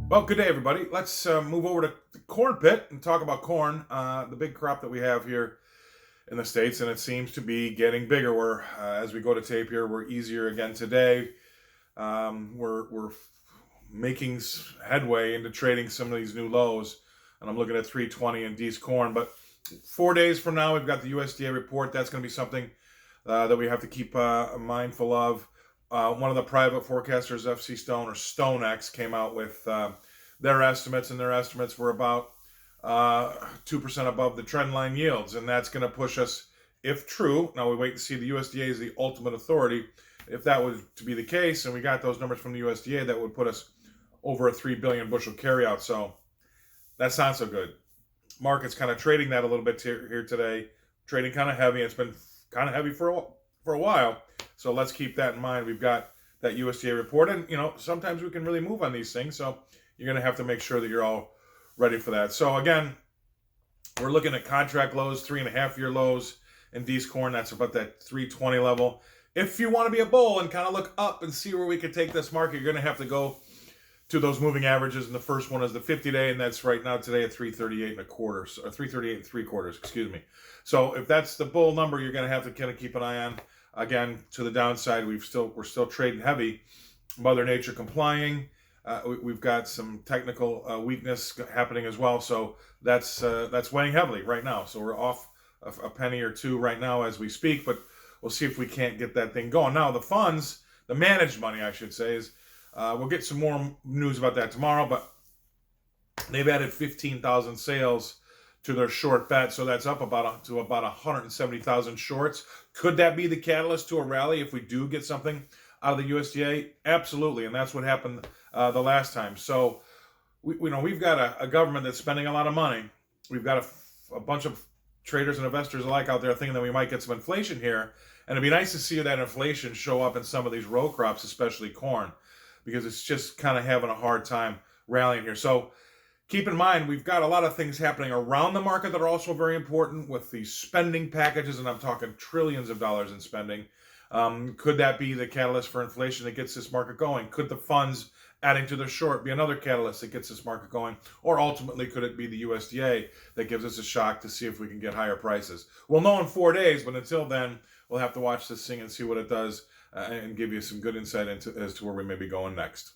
Well, good day, everybody. Let's move over to the corn pit and talk about corn, the big crop that we have here in the States, and it seems to be getting bigger. As we go to tape here, we're easier again today. We're making headway into trading some of these new lows, and I'm looking at 320 in D's corn. But 4 days from now, we've got the USDA report. That's going to be something that we have to keep mindful of. One of the private forecasters, FC Stone or StoneX, came out with their estimates, and their estimates were about 2% above the trend line yields, and that's going to push us, if true. Now we wait and see. The USDA is the ultimate authority. If that was to be the case, and we got those numbers from the USDA, that would put us over a 3 billion bushel carryout. So that's not so good. Market's kind of trading that a little bit here today, trading kind of heavy. It's been kind of heavy for a while. So let's keep that in mind. We've got that USDA report, and sometimes we can really move on these things. So you're going to have to make sure that you're all ready for that. So again, we're looking at contract lows, 3.5-year lows in D's corn. That's about that 320 level. If you want to be a bull and kind of look up and see where we could take this market, you're going to have to go to those moving averages. And the first one is the 50-day, and that's right now today at 338 1/4, or 338 3/4, excuse me. So if that's the bull number, you're going to have to kind of keep an eye on. Again, to the downside, we're still trading heavy. Mother Nature complying. We've got some technical weakness happening as well, so that's weighing heavily right now. So we're off a penny or two right now as we speak, but we'll see if we can't get that thing going. Now the funds, the managed money, I should say, is we'll get some more news about that tomorrow. But they've added 15,000 sales to their short bet, so that's up to about 170,000 shorts. Could that be the catalyst to a rally if we do get something out of the USDA? Absolutely, and that's what happened the last time. So we've got a government that's spending a lot of money. We've got a bunch of traders and investors alike out there thinking that we might get some inflation here, and it'd be nice to see that inflation show up in some of these row crops, especially corn, because it's just kind of having a hard time rallying here. So keep in mind, we've got a lot of things happening around the market that are also very important with the spending packages, and I'm talking trillions of dollars in spending. Could that be the catalyst for inflation that gets this market going? Could the funds adding to their short be another catalyst that gets this market going? Or ultimately, could it be the USDA that gives us a shock to see if we can get higher prices? We'll know in 4 days, but until then, we'll have to watch this thing and see what it does and give you some good insight as to where we may be going next.